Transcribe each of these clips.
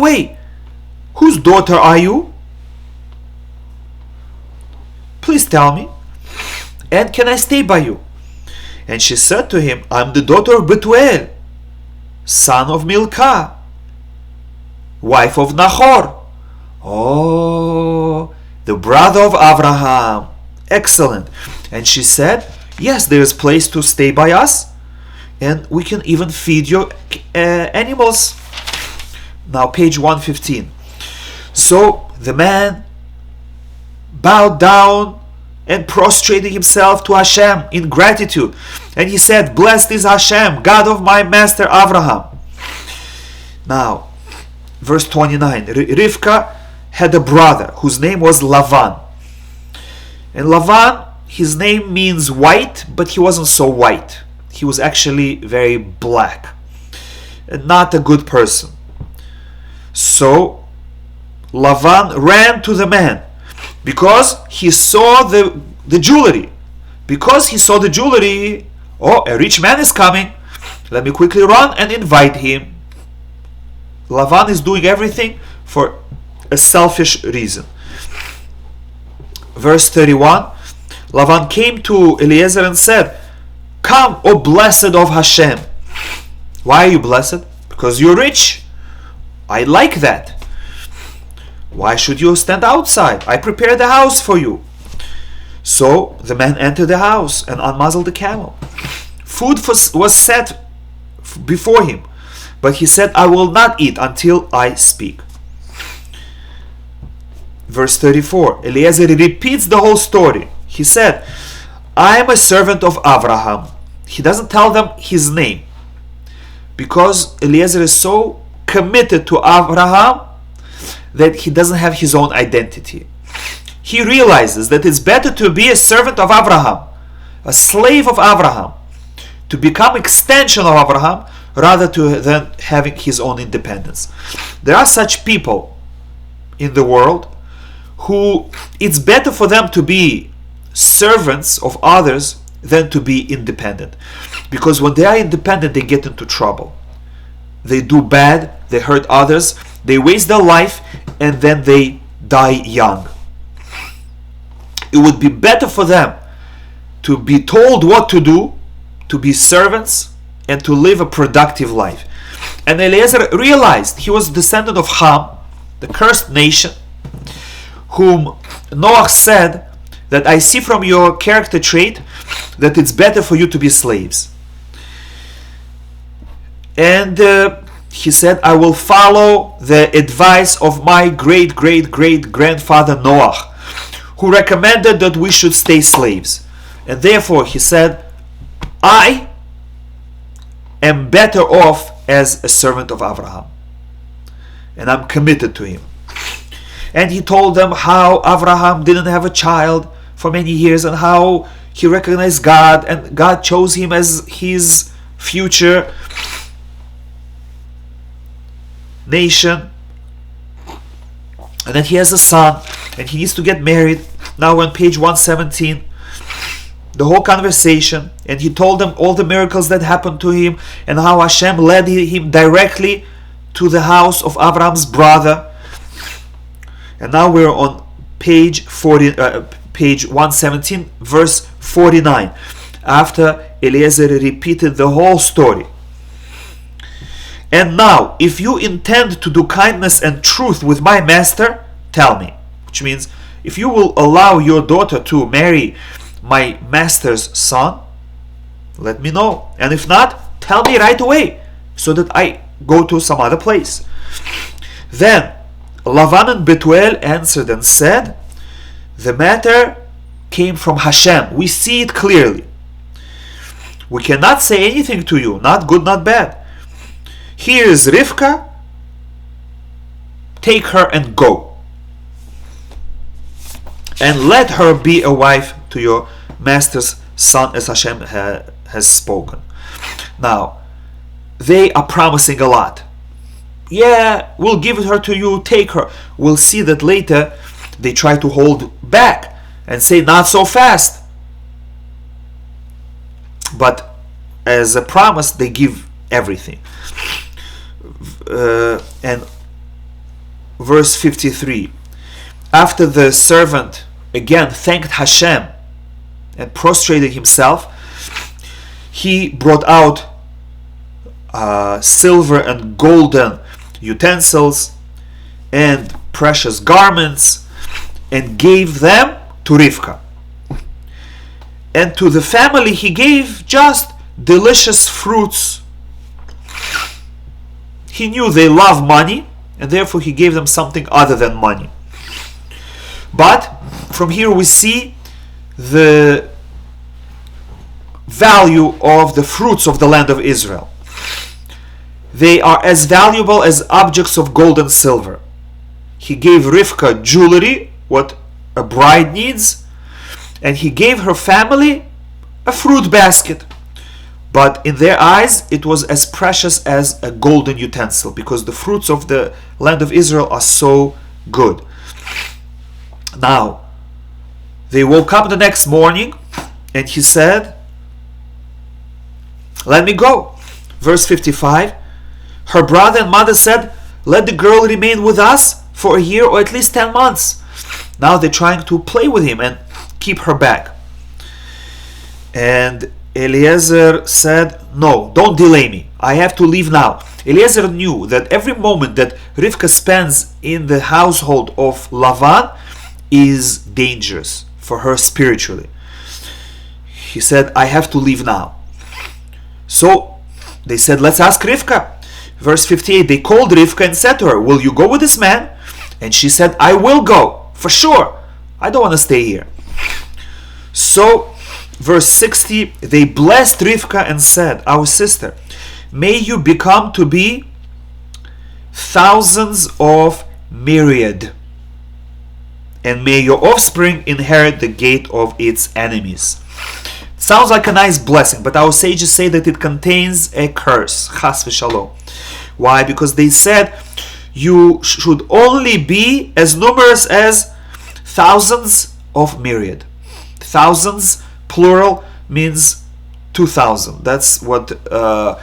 away. Whose daughter are you? Please tell me. And can I stay by you? And she said to him, I'm the daughter of Betuel, son of Milcah, wife of Nahor. Oh, the brother of Abraham. Excellent. And she said, yes, there is place to stay by us, and we can even feed your animals. Now, page 115. So the man bowed down and prostrated himself to Hashem in gratitude. And he said, blessed is Hashem, God of my master Abraham. Now, verse 29. Rivka had a brother whose name was Lavan. And Lavan, his name means white, but he wasn't so white. He was actually very black. And not a good person. So, Lavan ran to the man because he saw the jewelry. Because he saw the jewelry, oh, a rich man is coming. Let me quickly run and invite him. Lavan is doing everything for a selfish reason. Verse 31. Lavan came to Eliezer and said, come, O blessed of Hashem. Why are you blessed? Because you're rich. I like that. Why should you stand outside? I prepared the house for you. So the man entered the house and unmuzzled the camel. Food was set before him, but he said, I will not eat until I speak. Verse 34. Eliezer repeats the whole story. He said, I am a servant of Abraham. He doesn't tell them his name, because Eliezer is so committed to Abraham that he doesn't have his own identity. He realizes that it's better to be a servant of Abraham, a slave of Abraham, to become extension of Abraham, rather than having his own independence. There are such people in the world who it's better for them to be servants of others than to be independent. Because when they are independent, they get into trouble. They do bad, they hurt others, they waste their life, and then they die young. It would be better for them to be told what to do, to be servants, and to live a productive life. And Eliezer realized he was descendant of Ham, the cursed nation, whom Noah said that I see from your character trait that it's better for you to be slaves. And he said, I will follow the advice of my great-great-great-grandfather Noah, who recommended that we should stay slaves. And therefore, he said, I am better off as a servant of Abraham. And I'm committed to him. And he told them how Abraham didn't have a child for many years, and how he recognized God, and God chose him as his future nation, and that he has a son and he needs to get married. Now on page 117, the whole conversation, and he told them all the miracles that happened to him, and how Hashem led him directly to the house of Abraham's brother. And now we're on page 117, verse 49, after Eliezer repeated the whole story. And now, if you intend to do kindness and truth with my master, tell me. Which means, if you will allow your daughter to marry my master's son, let me know. And if not, tell me right away, so that I go to some other place. Then Lavan and Betuel answered and said, the matter came from Hashem. We see it clearly. We cannot say anything to you, not good, not bad. Here is Rivka, take her and go. And let her be a wife to your master's son, as Hashem has spoken. Now, they are promising a lot. Yeah, we'll give her to you, take her. We'll see that later they try to hold back and say not so fast. But as a promise, they give everything. And verse 53. After the servant again thanked Hashem and prostrated himself, he brought out silver and golden utensils and precious garments and gave them to Rivka. And to the family he gave just delicious fruits. He knew they love money, and therefore he gave them something other than money. But from here we see the value of the fruits of the land of Israel. They are as valuable as objects of gold and silver. He gave Rivka jewelry, what a bride needs, and he gave her family a fruit basket. But in their eyes, it was as precious as a golden utensil, because the fruits of the land of Israel are so good. Now, they woke up the next morning, and he said, "Let me go." Verse 55, her brother and mother said, "Let the girl remain with us for a year or at least 10 months. Now they're trying to play with him and keep her back. And Eliezer said, "No, don't delay me. I have to leave now." Eliezer knew that every moment that Rivka spends in the household of Lavan is dangerous for her spiritually. He said, "I have to leave now." So they said, "Let's ask Rivka." Verse 58, they called Rivka and said to her, "Will you go with this man?" And she said, "I will go, for sure. I don't want to stay here." So, verse 60, they blessed Rivka and said, "Our sister, may you become to be thousands of myriad, and may your offspring inherit the gate of its enemies." Sounds like a nice blessing, but our sages say that it contains a curse. Chas v'shalom. Why? Because they said you should only be as numerous as thousands of myriad. Thousands, plural, means 2,000. That's what the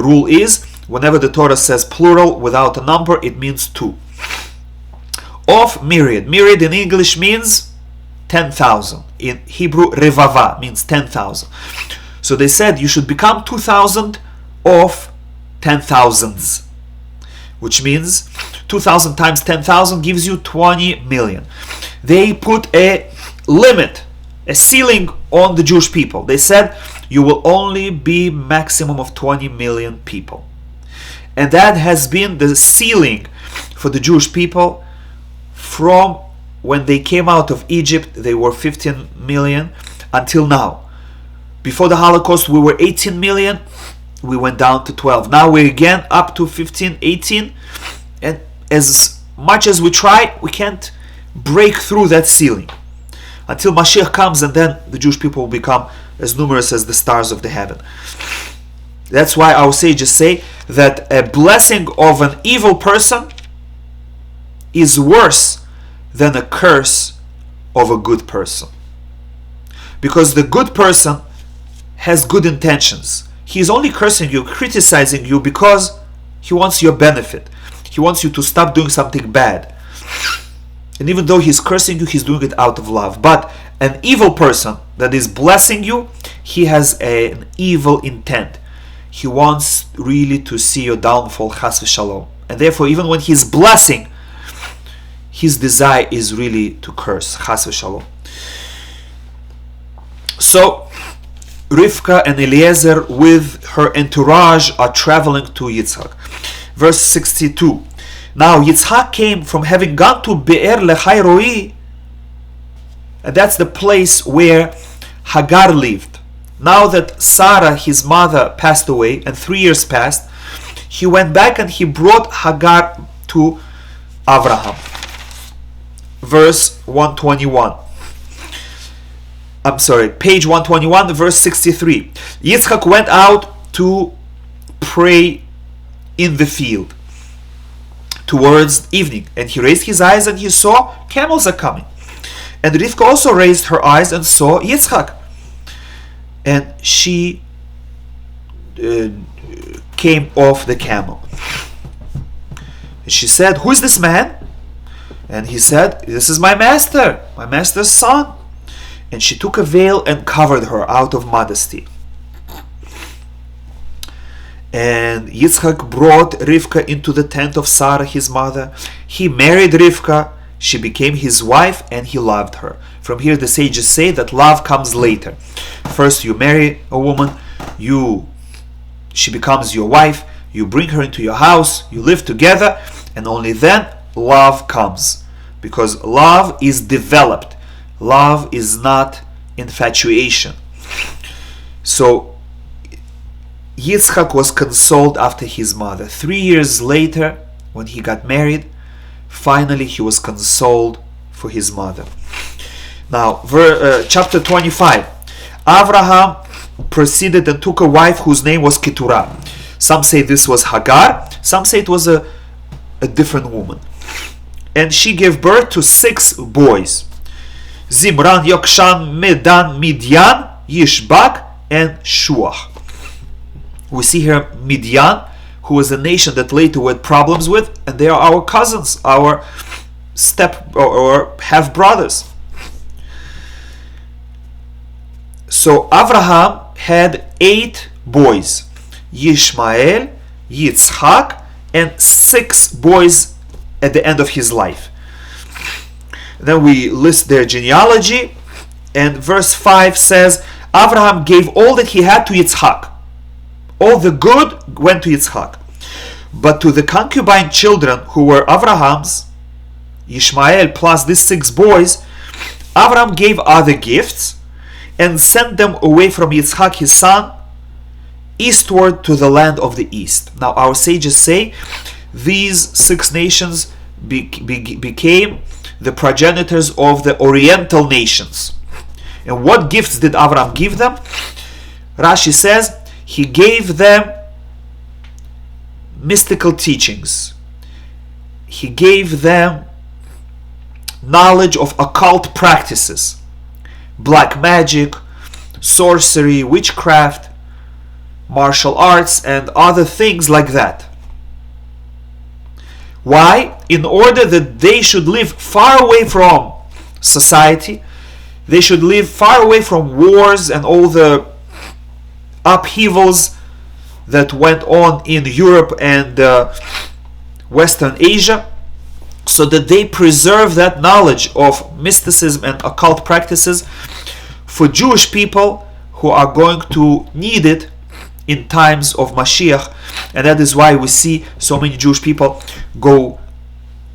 rule is. Whenever the Torah says plural without a number, it means 2. Of myriad. Myriad in English means 10,000. In Hebrew, revava means 10,000. So they said you should become 2,000 of 10,000s, which means 2,000 times 10,000 gives you 20 million. They put a limit, a ceiling on the Jewish people. They said you will only be maximum of 20 million people. And that has been the ceiling for the Jewish people from when they came out of Egypt. They were 15 million until now. Before the Holocaust we were 18 million. We went down to 12. Now we're again up to 15, 18. And as much as we try, we can't break through that ceiling until Mashiach comes, and then the Jewish people will become as numerous as the stars of the heaven. That's why our sages say that a blessing of an evil person is worse than a curse of a good person. Because the good person has good intentions. He is only cursing you, criticizing you because he wants your benefit. He wants you to stop doing something bad. And even though he's cursing you, he's doing it out of love. But an evil person that is blessing you, he has an evil intent. He wants really to see your downfall, chas v'shalom. And therefore, even when he's blessing, his desire is really to curse, chas v'shalom. So, Rivka and Eliezer with her entourage are traveling to Yitzhak. Verse 62. Now Yitzhak came from having gone to Be'er Lechai Roi, and that's the place where Hagar lived. Now that Sarah, his mother, passed away, and 3 years passed, he went back and he brought Hagar to Abraham. Verse 121. I'm sorry, page 121, verse 63. Yitzchak went out to pray in the field towards evening, and he raised his eyes and he saw camels are coming. And Rivka also raised her eyes and saw Yitzchak, and she came off the camel. And she said, "Who is this man?" And he said, "This is my master's son." And she took a veil and covered her out of modesty. And Yitzchak brought Rivka into the tent of Sarah, his mother. He married Rivka, she became his wife, and he loved her. From here the sages say that love comes later. First you marry a woman, she becomes your wife, you bring her into your house, you live together, and only then love comes. Because love is developed. Love is not infatuation. So Yitzchak was consoled after his mother. 3 years later, when he got married, finally he was consoled for his mother. Now, chapter 25. Abraham proceeded and took a wife whose name was Keturah. Some say this was Hagar, some say it was a different woman. And she gave birth to 6 boys: Zimran, Yokshan, Medan, Midian, Yishbak, and Shuach. We see here Midian, who was a nation that later we had problems with, and they are our cousins, our step or half brothers. So Abraham had 8 boys: Yishmael, Yitzhak, and 6 boys at the end of his life. Then we list their genealogy, and verse 5 says, Abraham gave all that he had to Yitzhak. All the good went to Yitzhak. But to the concubine children who were Abraham's, Ishmael plus these 6 boys, Abraham gave other gifts and sent them away from Yitzhak his son, eastward to the land of the east. Now our sages say these 6 nations became the progenitors of the Oriental nations. And what gifts did Abraham give them? Rashi says he gave them mystical teachings. He gave them knowledge of occult practices, black magic, sorcery, witchcraft, martial arts, and other things like that. Why? In order that they should live far away from society, they should live far away from wars and all the upheavals that went on in Europe and Western Asia, so that they preserve that knowledge of mysticism and occult practices for Jewish people who are going to need it in times of Mashiach. And that is why we see so many Jewish people go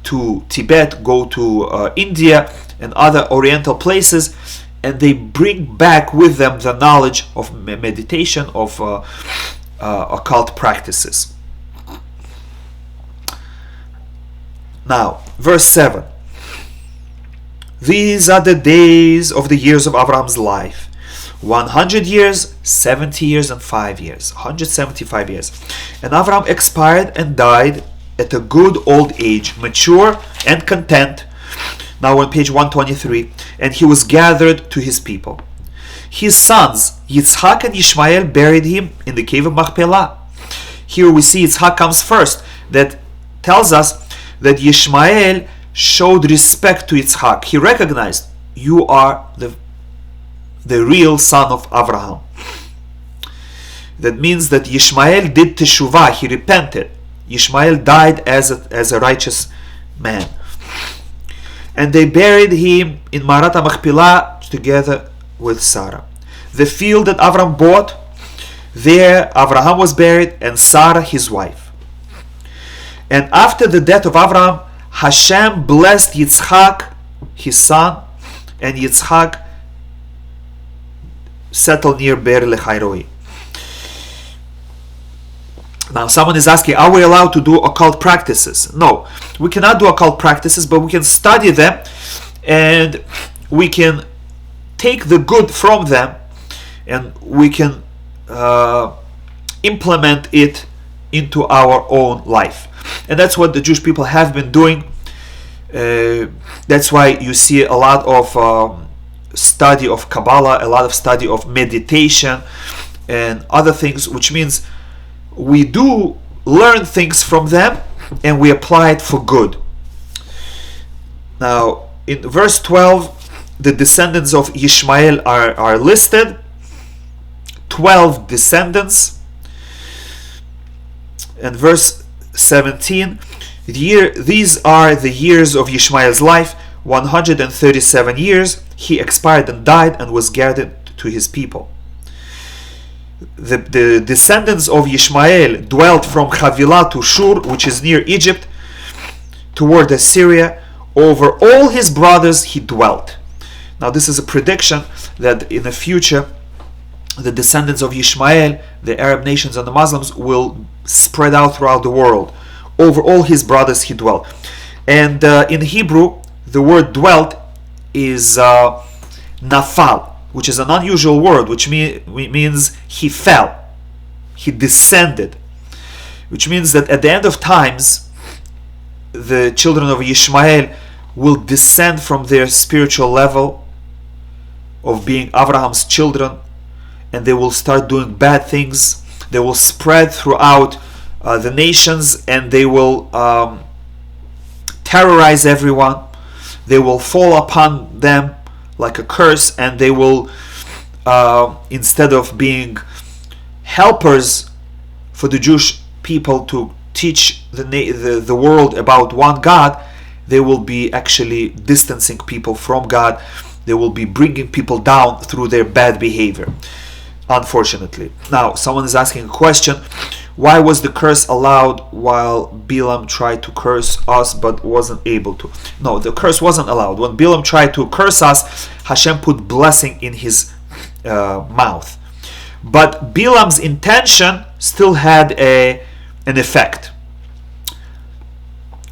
to Tibet, go to India and other Oriental places, and they bring back with them the knowledge of meditation, of occult practices. Now, verse 7. These are the days of the years of Abraham's life: 100 years, 70 years, and 5 years. 175 years. And Abraham expired and died at a good old age, mature and content. Now on page 123. And he was gathered to his people. His sons, Yitzhak and Ishmael, buried him in the cave of Machpelah. Here we see Yitzhak comes first. That tells us that Ishmael showed respect to Yitzhak. He recognized, you are the real son of Abraham. That means that Ishmael did teshuvah, he repented. Ishmael died as a righteous man. And they buried him in Marat Machpelah together with Sarah. The field that Abraham bought, there Abraham was buried, and Sarah his wife. And after the death of Abraham, Hashem blessed Yitzhak, his son, and Yitzhak settled near Be'er Lechairoi. Now someone is asking, are we allowed to do occult practices? No, we cannot do occult practices, but we can study them and we can take the good from them and we can implement it into our own life. And that's what the Jewish people have been doing. That's why you see a lot of study of Kabbalah, a lot of study of meditation and other things, which means we do learn things from them, and we apply it for good. Now, in verse 12, the descendants of Ishmael are listed. 12 descendants. And verse 17, these are the years of Ishmael's life, 137 years. He expired and died and was gathered to his people. The descendants of Ishmael dwelt from Havilah to Shur, which is near Egypt, toward Assyria. Over all his brothers he dwelt. Now this is a prediction that in the future the descendants of Ishmael, the Arab nations and the Muslims, will spread out throughout the world. Over all his brothers he dwelt. And in Hebrew, the word dwelt is nafal, which is an unusual word, which means he fell, he descended, which means that at the end of times, the children of Ishmael will descend from their spiritual level of being Abraham's children, and they will start doing bad things. They will spread throughout the nations, and they will terrorize everyone. They will fall upon them like a curse, and they will, instead of being helpers for the Jewish people to teach the world about one God, they will be actually distancing people from God. They will be bringing people down through their bad behavior, unfortunately. Now, someone is asking a question: why was the curse allowed while Balaam tried to curse us but wasn't able to? No, the curse wasn't allowed. When Balaam tried to curse us, Hashem put blessing in his mouth. But Balaam's intention still had an effect.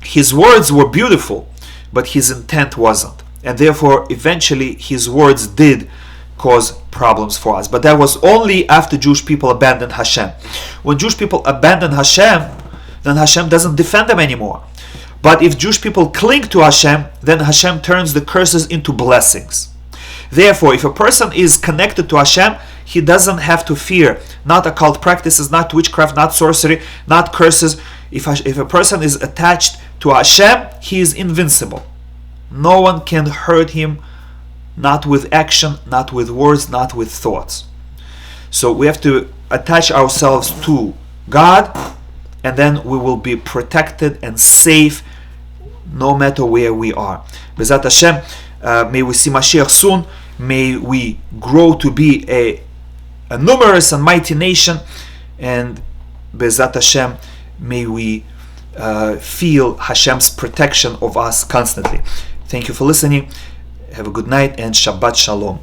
His words were beautiful, but his intent wasn't. And therefore, eventually, his words did cause problems for us. But that was only after Jewish people abandoned Hashem. When Jewish people abandon Hashem, then Hashem doesn't defend them anymore. But if Jewish people cling to Hashem, then Hashem turns the curses into blessings. Therefore, if a person is connected to Hashem, he doesn't have to fear not occult practices, not witchcraft, not sorcery, not curses. If a person is attached to Hashem, he is invincible. No one can hurt him, not with action, not with words, not with thoughts. So we have to attach ourselves to God, and then we will be protected and safe no matter where we are. B'ezrat Hashem, may we see Mashiach soon. May we grow to be a numerous and mighty nation, and B'ezrat Hashem, may we feel Hashem's protection of us constantly. Thank you for listening. Have a good night and Shabbat Shalom.